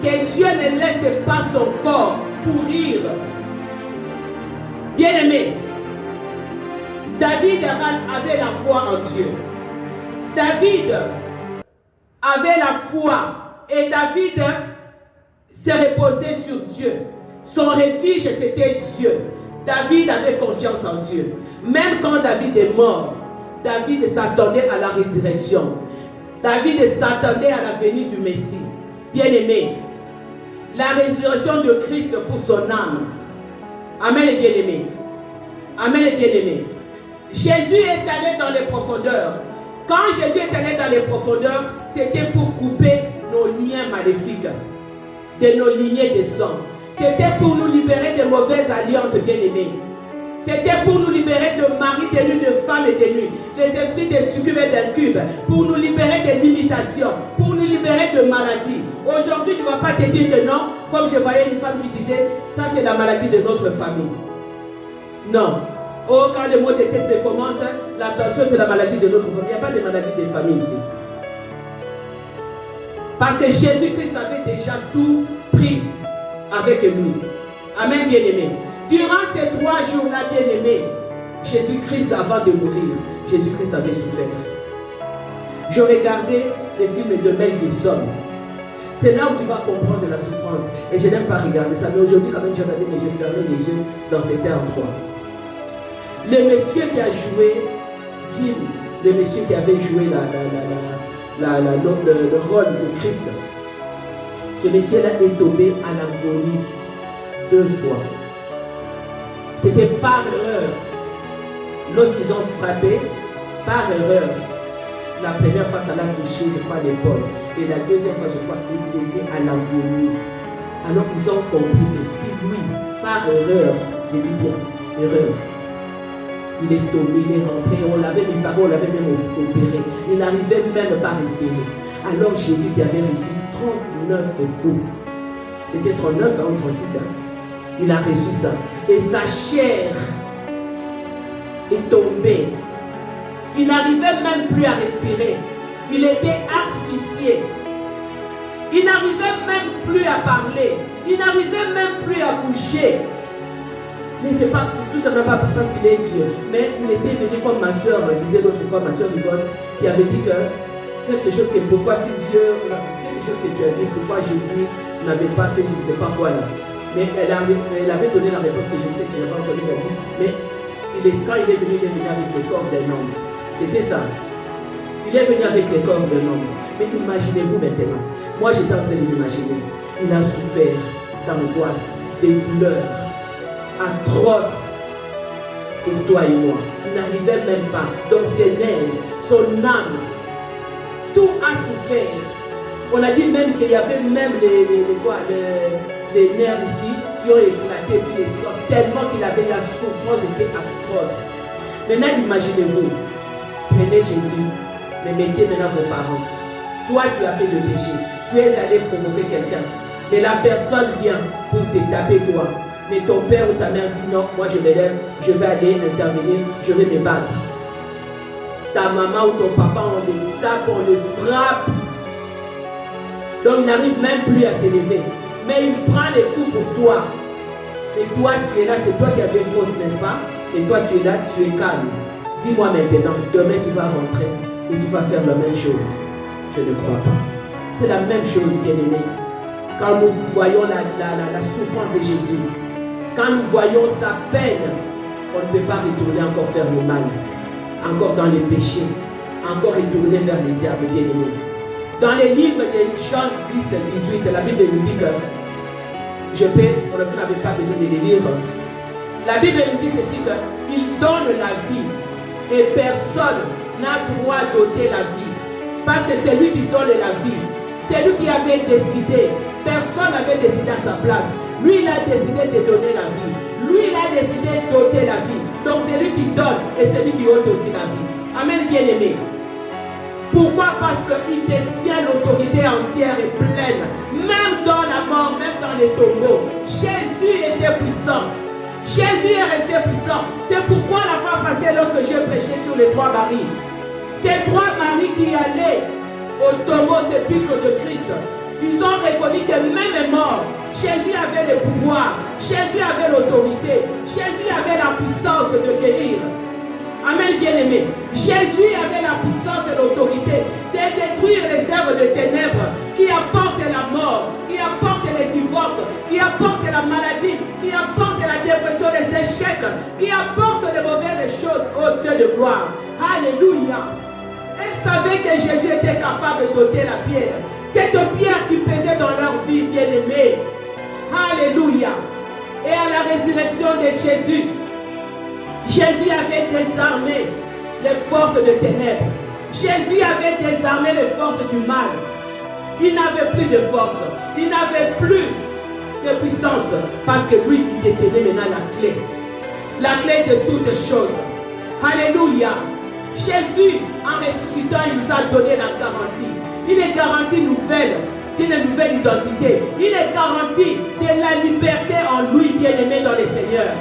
Que Dieu ne laisse pas son corps pourrir. Bien-aimé, David avait la foi en Dieu. David avait la foi et David s'est reposé sur Dieu. Son refuge, c'était Dieu. David avait confiance en Dieu. Même quand David est mort, David s'attendait à la résurrection. David s'attendait à la venue du Messie. Bien-aimé, la résurrection de Christ pour son âme. Amen et bien-aimé. Amen et bien-aimé. Jésus est allé dans les profondeurs. Quand Jésus est allé dans les profondeurs, c'était pour couper nos liens maléfiques, de nos lignées de sang. C'était pour nous libérer de mauvaises alliances, bien-aimés. C'était pour nous libérer de maris de nuit, de femmes et de nuit, des esprits de succube et d'incube, pour nous libérer de limitations, pour nous libérer de maladies. Aujourd'hui, tu ne vas pas te dire que non, comme je voyais une femme qui disait, ça c'est la maladie de notre famille. Non. Oh, quand les maux de tête commencent, la tension c'est la maladie de notre famille. Il n'y a pas de maladie de famille ici. Parce que Jésus-Christ avait déjà tout pris avec lui. Amen, bien-aimé. Durant ces 3 jours-là, bien-aimé, Jésus-Christ, avant de mourir, Jésus-Christ avait souffert. Je regardais les films de Mel Gibson. C'est là où tu vas comprendre la souffrance. Et je n'aime pas regarder ça. Mais aujourd'hui, quand même, j'ai regardé, mais j'ai fermé les yeux dans certains endroits. Le monsieur qui a joué Jim, le monsieur qui avait joué le rôle de Christ, ce monsieur-là est tombé à l'agonie 2 fois. C'était par erreur. Lorsqu'ils ont frappé, par erreur, la première fois ça l'a touché, je crois, l'épaule. Et la deuxième fois, je crois qu'il était à l'agonie. Alors ils ont compris que si lui, par erreur, j'ai dit bien, erreur, il est tombé, il est rentré, on l'avait mis par, on l'avait même opéré. Il n'arrivait même pas à respirer. Alors Jésus qui avait reçu 39 coups, c'était 39 ou 36, hein? Il a reçu ça. Et sa chair est tombée. Il n'arrivait même plus à respirer. Il était asphyxié. Il n'arrivait même plus à parler. Il n'arrivait même plus à bouger. Mais c'est pas tout simplement pas parce qu'il est Dieu. Mais il était venu comme ma soeur disait l'autre fois, ma soeur Yvonne, qui avait dit que quelque chose que pourquoi si Dieu, quelque chose que tu as dit, pourquoi Jésus n'avait pas fait, je ne sais pas quoi là. Mais elle avait donné la réponse que je sais qu'il n'a pas entendu la vie. Mais quand il est venu avec le corps d'un homme. C'était ça. Il est venu avec le corps d'un homme. Mais imaginez-vous maintenant. Moi j'étais en train de m'imaginer. Il a souffert d'angoisse, des douleurs atroces pour toi et moi. Il n'arrivait même pas. Donc ses nerfs, son âme, tout a souffert. On a dit même qu'il y avait même les nerfs ici qui ont éclaté, puis les sorts, tellement qu'il avait la souffrance était atroce. Maintenant, imaginez-vous, prenez Jésus, mais mettez maintenant vos parents. Toi, tu as fait le péché, tu es allé provoquer quelqu'un, mais la personne vient pour te taper toi. Mais ton père ou ta mère dit non, moi je m'élève, je vais aller intervenir, je vais me battre. Ta maman ou ton papa, on les tape, on les frappe. Donc il n'arrive même plus à s'élever. Mais il prend les coups pour toi. Et toi tu es là, c'est toi qui as fait faute, n'est-ce pas? Et toi tu es là, tu es calme. Dis-moi maintenant, demain tu vas rentrer et tu vas faire la même chose. Je ne crois pas. C'est la même chose, bien-aimé. Quand nous voyons la souffrance de Jésus, quand nous voyons sa peine, on ne peut pas retourner encore faire le mal, encore dans les péchés, encore retourner vers le diable, bien-aimé. Dans les livres de Jean 10, 18, la Bible nous dit que on n'avait pas besoin de les lire. La Bible nous dit ceci, qu'il donne la vie et personne n'a droit d'ôter la vie. Parce que c'est lui qui donne la vie. C'est lui qui avait décidé. Personne n'avait décidé à sa place. Lui, il a décidé de donner la vie. Lui, il a décidé d'ôter la vie. Donc c'est lui qui donne et c'est lui qui ôte aussi la vie. Amen, bien-aimé. Pourquoi? Parce qu'il détient l'autorité entière et pleine. Même dans la mort, même dans les tombeaux, Jésus était puissant. Jésus est resté puissant. C'est pourquoi la fois passée, lorsque j'ai prêché sur les 3 maris, ces 3 maris qui allaient au tombeau sépulcre de Christ, ils ont reconnu que même mort, Jésus avait le pouvoir, Jésus avait l'autorité, Jésus avait la puissance de guérir. Amen, bien-aimé. Jésus avait la puissance et l'autorité de détruire les œuvres de ténèbres qui apportent la mort, qui apportent les divorces, qui apportent la maladie, qui apportent la dépression, les échecs, qui apportent de mauvaises choses au Dieu de gloire. Alléluia. Elle savait que Jésus était capable de doter la pierre. Cette pierre qui pesait dans leur vie, bien-aimée. Alléluia. Et à la résurrection de Jésus, Jésus avait désarmé les forces de ténèbres. Jésus avait désarmé les forces du mal. Il n'avait plus de force. Il n'avait plus de puissance. Parce que lui, il détenait maintenant la clé. La clé de toutes choses. Alléluia. Jésus, en ressuscitant, il nous a donné la garantie. Une garantie nouvelle, d'une nouvelle identité. Une garantie de la liberté en lui, bien-aimé dans le Seigneur.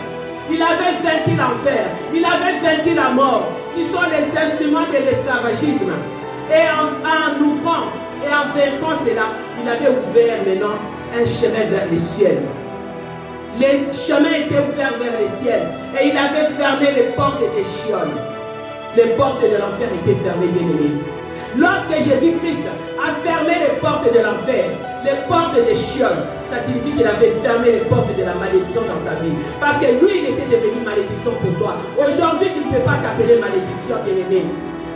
Il avait vaincu l'enfer, il avait vaincu la mort, qui sont les instruments de l'esclavagisme. Et en ouvrant et en vainquant cela, il avait ouvert maintenant un chemin vers le ciel. Les chemins étaient ouverts vers le ciel. Et il avait fermé les portes des chioles. Les portes de l'enfer étaient fermées, bien-aimés. Lorsque Jésus-Christ a fermé les portes de l'enfer, les portes des chioles, ça signifie qu'il avait fermé les portes de la malédiction dans ta vie. Parce que lui, il était devenu malédiction pour toi. Aujourd'hui, tu ne peux pas t'appeler malédiction, bien-aimé.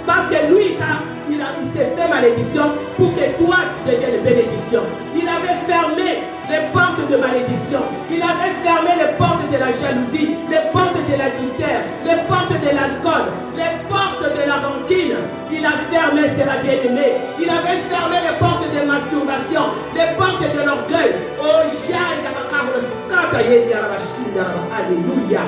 Parce que lui, il s'est fait malédiction pour que toi, tu deviennes bénédiction. Il avait fermé les portes de malédiction. Il avait fermé les portes de la jalousie, les portes de l'adultère, les portes de l'alcool, les portes de la rancune. Il a fermé cela, bien-aimé. Il avait fermé les portes de masturbation, les portes de l'orgueil. Oh, alléluia.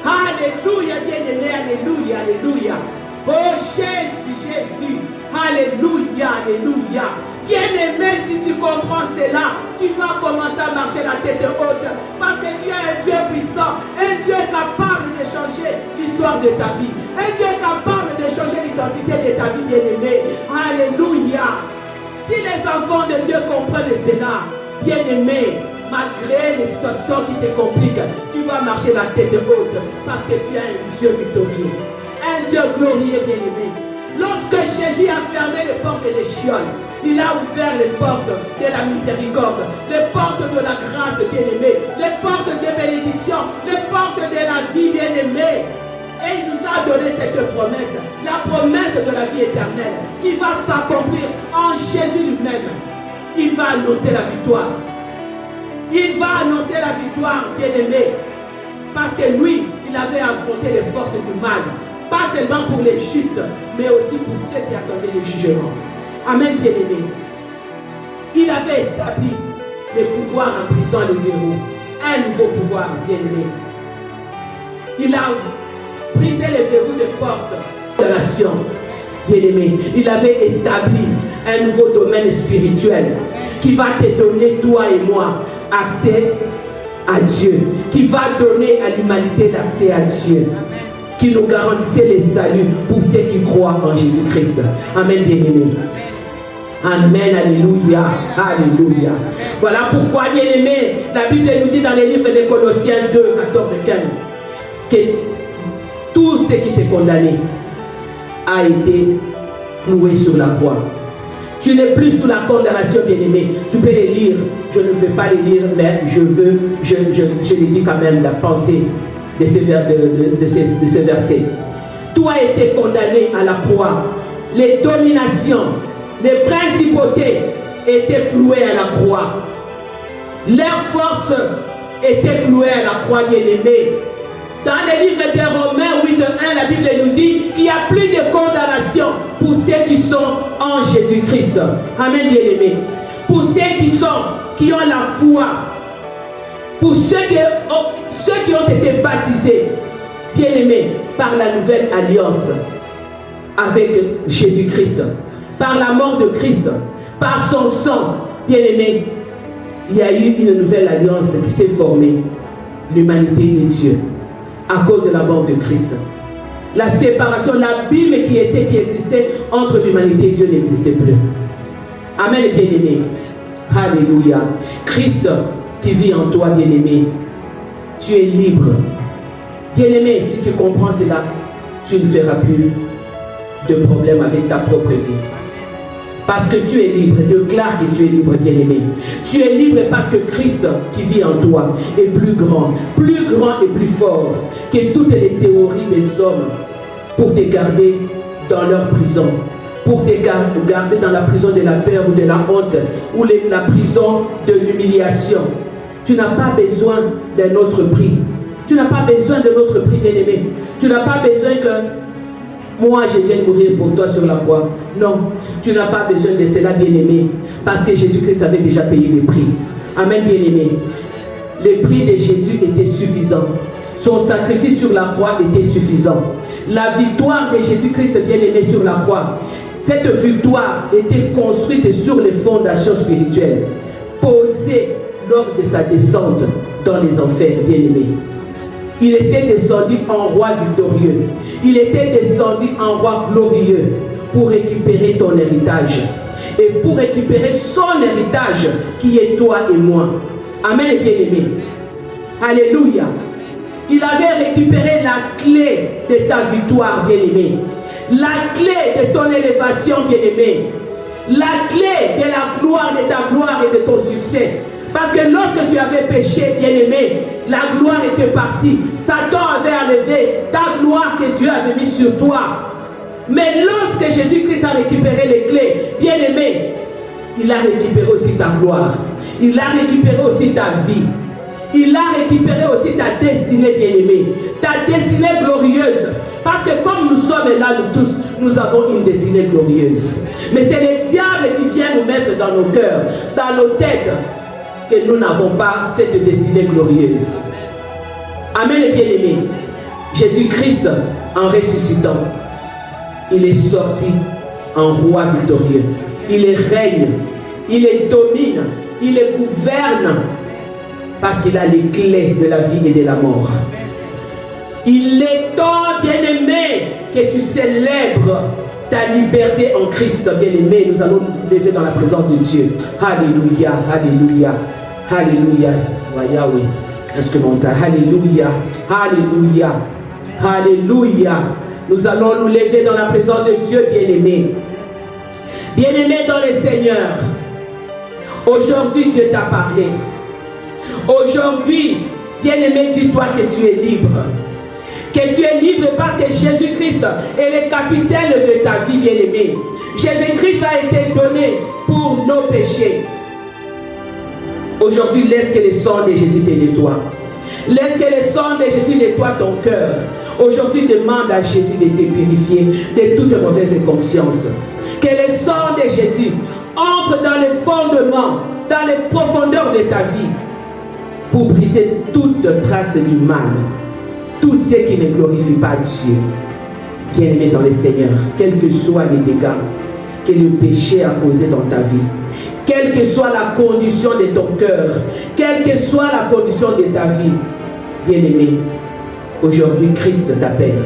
Alléluia, bien-aimé, alléluia, alléluia. Oh Jésus, Jésus, alléluia, alléluia. Bien-aimé, si tu comprends cela, tu vas commencer à marcher la tête haute. Parce que tu as un Dieu puissant, un Dieu capable de changer l'histoire de ta vie. Un Dieu capable de changer l'identité de ta vie, bien-aimé. Alléluia. Si les enfants de Dieu comprennent cela, bien-aimé, malgré les situations qui te compliquent, tu vas marcher la tête haute. Parce que tu as un Dieu victorieux. Un Dieu glorieux, bien-aimé. Lorsque Jésus a fermé les portes des chioles, il a ouvert les portes de la miséricorde, les portes de la grâce, bien-aimé, les portes de bénédiction, les portes de la vie, bien-aimé. Et il nous a donné cette promesse, la promesse de la vie éternelle, qui va s'accomplir en Jésus lui-même. Il va annoncer la victoire. Il va annoncer la victoire, bien-aimé. Parce que lui, il avait affronté les forces du mal. Pas seulement pour les justes, mais aussi pour ceux qui attendaient le jugement. Amen, bien-aimé. Il avait établi les pouvoirs en brisant les verrous. Un nouveau pouvoir, bien-aimé. Il a brisé les verrous des portes de la nation. Bien-aimé, il avait établi un nouveau domaine spirituel qui va te donner, toi et moi, accès à Dieu. Qui va donner à l'humanité l'accès à Dieu. Qui nous garantissait les saluts pour ceux qui croient en Jésus-Christ. Amen, bien-aimé. Amen, alléluia, alléluia. Voilà pourquoi, bien-aimé, la Bible nous dit dans les livres de Colossiens 2, 14 et 15, que tout ce qui t'est condamné a été cloué sur la croix. Tu n'es plus sous la condamnation, bien-aimé. Tu peux les lire. Je ne veux pas les lire, mais je les dis quand même, la pensée de ce verset. Tout a été condamné à la croix. Les dominations, les principautés étaient clouées à la croix. Leurs forces étaient clouées à la croix, bien-aimés. Dans les livres de Romains 8:1, la Bible nous dit qu'il n'y a plus de condamnation pour ceux qui sont en Jésus-Christ. Amen, bien-aimés. Pour ceux qui ont la foi. Pour ceux qui ont été baptisés, bien-aimés, par la nouvelle alliance avec Jésus-Christ. par la mort de Christ, par son sang, bien-aimé, il y a eu une nouvelle alliance qui s'est formée, l'humanité et Dieu, à cause de la mort de Christ. La séparation, l'abîme qui existait entre l'humanité et Dieu n'existait plus. Amen, bien-aimé. Alléluia. Christ qui vit en toi, bien-aimé, tu es libre. Bien-aimé, si tu comprends cela, tu ne feras plus de problème avec ta propre vie. Parce que tu es libre, déclare que tu es libre, bien-aimé. Tu es libre parce que Christ qui vit en toi est plus grand et plus fort que toutes les théories des hommes pour te garder dans leur prison, pour te garder dans la prison de la peur ou de la honte, ou la prison de l'humiliation. Tu n'as pas besoin d'un autre prix. Tu n'as pas besoin de notre prix, bien-aimé. Tu n'as pas besoin que moi je vienne mourir pour toi sur la croix. Non, tu n'as pas besoin de cela, bien-aimé, parce que Jésus-Christ avait déjà payé le prix. Amen, bien-aimé. Le prix de Jésus était suffisant. Son sacrifice sur la croix était suffisant. La victoire de Jésus-Christ, bien-aimé, sur la croix, cette victoire était construite sur les fondations spirituelles, posées lors de sa descente dans les enfers, bien-aimé. Il était descendu en roi victorieux. Il était descendu en roi glorieux pour récupérer ton héritage. Et pour récupérer son héritage qui est toi et moi. Amen, bien-aimé. Alléluia. Il avait récupéré la clé de ta victoire, bien-aimé. La clé de ton élévation, bien-aimé. La clé de la gloire, de ta gloire et de ton succès. Parce que lorsque tu avais péché, bien-aimé, la gloire était partie. Satan avait enlevé ta gloire que Dieu avait mise sur toi. Mais lorsque Jésus-Christ a récupéré les clés, bien-aimé, il a récupéré aussi ta gloire. Il a récupéré aussi ta vie. Il a récupéré aussi ta destinée, bien-aimée. Ta destinée glorieuse. Parce que comme nous sommes là, nous tous, nous avons une destinée glorieuse. Mais c'est le diable qui vient nous mettre dans nos cœurs, dans nos têtes, que nous n'avons pas cette destinée glorieuse. Amen, bien-aimé. Jésus-Christ, en ressuscitant, il est sorti en roi victorieux. Il règne, il domine, il gouverne, parce qu'il a les clés de la vie et de la mort. Il est temps, bien-aimé, que tu célèbres ta liberté en Christ, bien-aimé. Nous allons nous lever dans la présence de Dieu. Alléluia, alléluia, alléluia. Yahweh, instrumental. Alléluia, alléluia, alléluia. Nous allons nous lever dans la présence de Dieu, bien-aimé. Bien-aimé dans le Seigneur. Aujourd'hui, Dieu t'a parlé. Aujourd'hui, bien-aimé, dis-toi que tu es libre. Que tu es libre parce que Jésus-Christ est le capitaine de ta vie, bien-aimé. Jésus-Christ a été donné pour nos péchés. Aujourd'hui, laisse que le sang de Jésus te nettoie. Laisse que le sang de Jésus nettoie ton cœur. Aujourd'hui, demande à Jésus de te purifier de toute mauvaise conscience. Que le sang de Jésus entre dans les fondements, dans les profondeurs de ta vie, pour briser toute trace du mal, tout ce qui ne glorifie pas Dieu. Bien-aimé dans le Seigneur, quels que soient les dégâts que le péché a causés dans ta vie, quelle que soit la condition de ton cœur, quelle que soit la condition de ta vie, bien-aimé, aujourd'hui Christ t'appelle.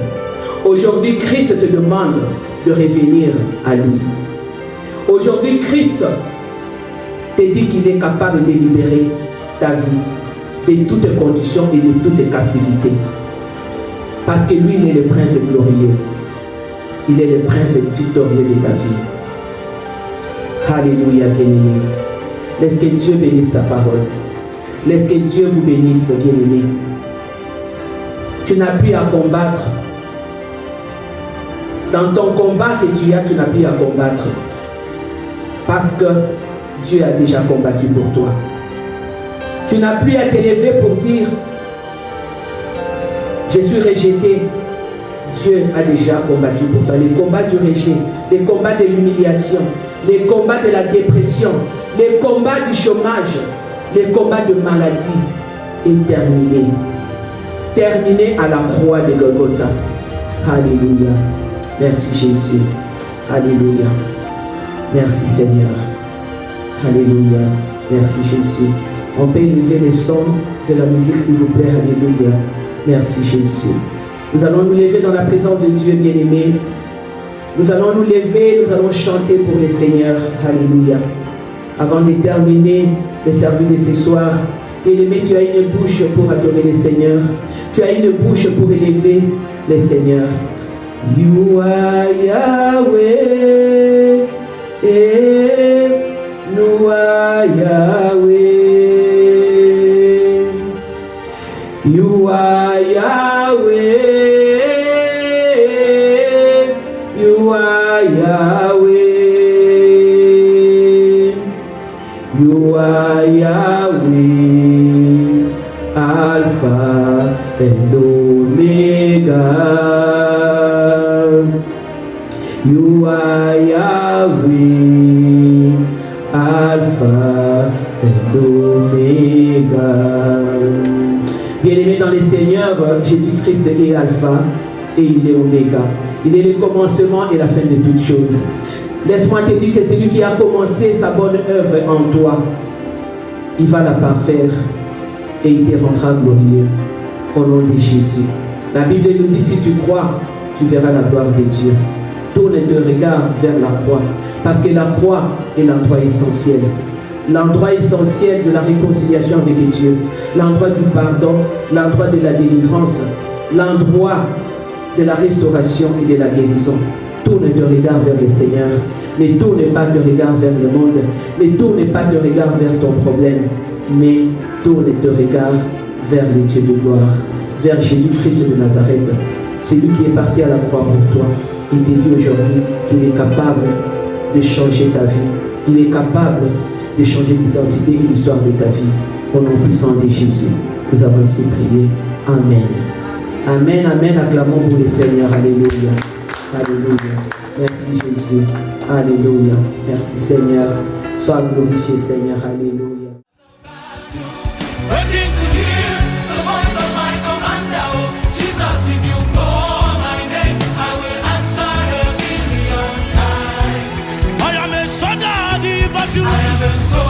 Aujourd'hui Christ te demande de revenir à lui. Aujourd'hui Christ te dit qu'il est capable de libérer ta vie de toutes conditions et de toutes captivités. Parce que lui, il est le prince glorieux. Il est le prince victorieux de ta vie. Alléluia, bien-aimé. Laisse que Dieu bénisse sa parole. Laisse que Dieu vous bénisse, bien-aimé. Tu n'as plus à combattre. Dans ton combat que tu as, tu n'as plus à combattre. Parce que Dieu a déjà combattu pour toi. Tu n'as plus à t'élever pour dire je suis rejeté. Dieu a déjà combattu pour toi. Les combats du rejet, les combats de l'humiliation, les combats de la dépression, les combats du chômage, les combats de maladie est terminé. Terminé à la croix de Golgotha. Alléluia. Merci Jésus. Alléluia. Merci Seigneur. Alléluia. Merci Jésus. On peut élever les sons de la musique s'il vous plaît. Alléluia. Merci Jésus. Nous allons nous lever dans la présence de Dieu bien-aimé. Nous allons nous lever, nous allons chanter pour les seigneurs. Alléluia. Avant de terminer le service de ce soir, bien-aimé, tu as une bouche pour adorer les seigneurs. Tu as une bouche pour élever les seigneurs. You are Yahweh. You are Yahweh. You are Yahweh. You are Yahweh. You are Yahweh. Alpha and Omega. You are Yahweh, Alpha and Omega. Bien-aimé dans les seigneurs, Jésus-Christ est Alpha et il est Oméga. Il est le commencement et la fin de toutes choses. Laisse-moi te dire que celui qui a commencé sa bonne œuvre en toi, il va la parfaire et il te rendra glorieux au nom de Jésus. La Bible nous dit, si tu crois, tu verras la gloire de Dieu. Tourne tes regards vers la croix, parce que la croix est l'endroit essentiel. L'endroit essentiel de la réconciliation avec Dieu, l'endroit du pardon, l'endroit de la délivrance, l'endroit de la restauration et de la guérison. Tourne tes regards vers le Seigneur. Ne tourne pas tes regards vers le monde. Ne tourne pas tes regards vers ton problème, mais tourne tes regards vers le Dieu de gloire, vers Jésus-Christ de Nazareth. C'est lui qui est parti à la croix pour toi. Il te dit aujourd'hui qu'il est capable de changer ta vie. Il est capable de changer l'identité et l'histoire de ta vie. Au nom puissant de Jésus, nous avons ainsi prié. Amen. Amen, amen. Acclamons pour le Seigneur. Alléluia. Alléluia. Merci Jésus. Alléluia. Merci Seigneur. Sois glorifié Seigneur. Alléluia. I am a